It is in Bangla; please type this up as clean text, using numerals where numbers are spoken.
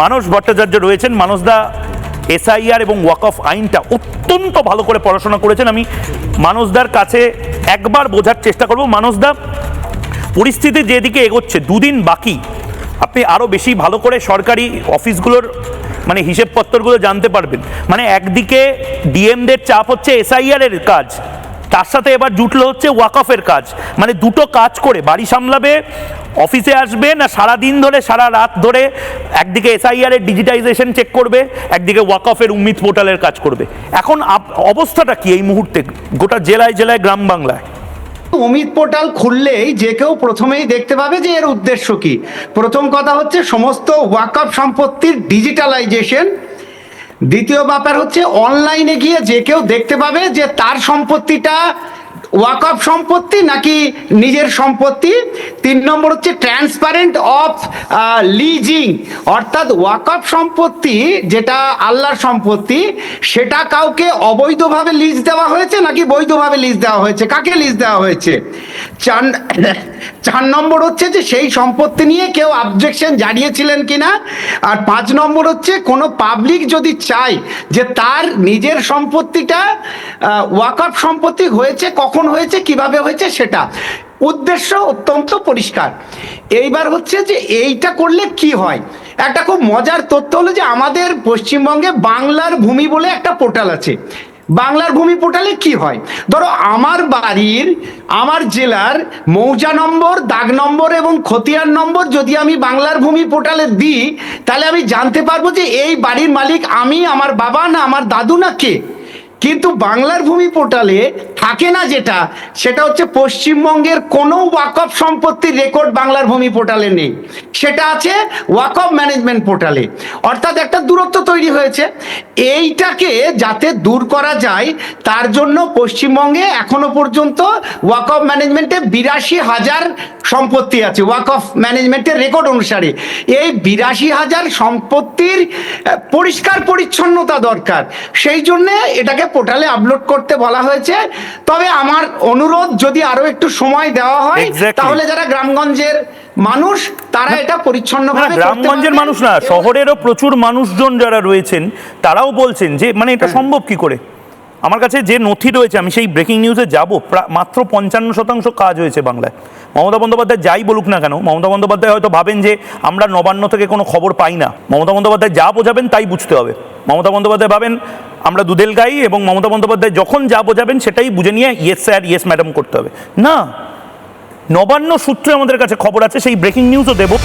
মানস ভট্টাচার্য রয়েছেন। মানসদা এসআইআর এবং ওয়াকফ আইনটা অত্যন্ত ভালো করে পড়াশোনা করেছেন। আমি মানসদার কাছে একবার বোঝার চেষ্টা করব। মানসদা, পরিস্থিতি যেদিকে এগোচ্ছে, দুদিন বাকি, আপনি আরও বেশি ভালো করে সরকারি অফিসগুলোর মানে হিসেবপত্রগুলো জানতে পারবেন। মানে একদিকে ডিএমদের চাপ হচ্ছে এসআইআর এর কাজ, তার সাথে এবার জুটলো হচ্ছে ওয়াকফের কাজ। মানে দুটো কাজ করে বাড়ি সামলাবে, অফিসে আসবে না সারাদিন ধরে সারা রাত ধরে একদিকে এসআইআর এর ডিজিটাইজেশন চেক করবে, একদিকে ওয়াকফের উম্মিদ পোর্টালের কাজ করবে। এখন অবস্থাটা কি এই মুহূর্তে গোটা জেলায় জেলায় গ্রাম বাংলায়? অমিত পোর্টাল খুললেই যে কেউ প্রথমেই দেখতে পাবে যে এর উদ্দেশ্য কি। প্রথম কথা হচ্ছে সমস্ত ওয়াকফ সম্পত্তির ডিজিটালাইজেশন। দ্বিতীয় ব্যাপার হচ্ছে অনলাইনে গিয়ে যে কেউ দেখতে পাবে যে তার সম্পত্তিটা ওয়াকফ সম্পত্তি নাকি নিজের সম্পত্তি। 3 নম্বর হচ্ছে ট্রান্সপারেন্ট অফ লিজিং, অর্থাৎ ওয়াকফ সম্পত্তি যেটা আল্লাহর সম্পত্তি সেটা কাউকে অবৈধভাবে লিজ দেওয়া হয়েছে নাকি বৈধভাবে লিজ দেওয়া হয়েছে, কাকে লিজ দেওয়া হয়েছে। 4 নম্বর হচ্ছে যে সেই সম্পত্তি নিয়ে কেউ অবজেকশন জানিয়েছিলেন কিনা। আর 5 নম্বর হচ্ছে কোনো পাবলিক যদি চায় যে তার নিজের সম্পত্তিটা ওয়াকফ সম্পত্তি হয়েছে, কখন হয়েছে, কিভাবে হয়েছে, সেটা উদ্দেশ্য অত্যন্ত পরিষ্কার। এইবার হচ্ছে যে এইটা করলে কি হয়। একটা খুব মজার তথ্য হলো যে আমাদের পশ্চিমবঙ্গে বাংলার ভূমি বলে একটা পোর্টাল আছে। বাংলার ভূমি পোর্টালে কি হয়, ধরো আমার বাড়ির, আমার জেলার মৌজা নম্বর, দাগ নম্বর এবং খতিয়ান নম্বর যদি আমি বাংলার ভূমি পোর্টালে দিই, তাহলে আমি জানতে পারবো যে এই বাড়ির মালিক আমি, আমার বাবা, না আমার দাদু, না কে। কিন্তু বাংলার ভূমি পোর্টালে থাকে না যেটা, সেটা হচ্ছে পশ্চিমবঙ্গের কোনো ওয়াকফ সম্পত্তির রেকর্ড বাংলার ভূমি পোর্টালে নেই, সেটা আছে ওয়াকফ ম্যানেজমেন্ট পোর্টালে। অর্থাৎ একটা দূরত্ব তৈরি হয়েছে। এইটাকে যাতে দূর করা যায় তার জন্য পশ্চিমবঙ্গে এখনো পর্যন্ত ওয়াকফ ম্যানেজমেন্টে 82,000 সম্পত্তি আছে ওয়াকফ ম্যানেজমেন্টের রেকর্ড অনুসারে। এই 82,000 সম্পত্তির পরিষ্কার পরিচ্ছন্নতা দরকার, সেই জন্য এটাকে পোর্টালে আপলোড করতে বলা হয়েছে। তবে আমার অনুরোধ, যদি আরো একটু সময় দেওয়া হয় তাহলে যারা গ্রামগঞ্জের মানুষ তারা এটা পরিচ্ছন্নভাবে, গ্রামগঞ্জের মানুষ না, শহরেরও প্রচুর মানুষজন যারা রয়েছেন তারাও বলছেন যে মানে এটা সম্ভব কি করে। আমার কাছে যে নথি রয়েছে, আমি সেই ব্রেকিং নিউজে যাব, মাত্র 55% কাজ হয়েছে বাংলায়। মমতা বন্দ্যোপাধ্যায় যাই বলুক না কেন, মমতা বন্দ্যোপাধ্যায় হয়তো ভাবেন যে আমরা নবান্ন থেকে কোনো খবর পাই না। মমতা বন্দ্যোপাধ্যায় যা বোঝাবেন তাই বুঝতে হবে। মমতা বন্দ্যোপাধ্যায় ভাবেন আমরা দুধেল গাই, এবং মমতা বন্দ্যোপাধ্যায় যখন যা বোঝাবেন সেটাই বুঝে নিয়ে ইয়েস স্যার, ইয়েস ম্যাডাম করতে হবে না। নবান্ন সূত্রে আমাদের কাছে খবর আছে, সেই ব্রেকিং নিউজও দেবো।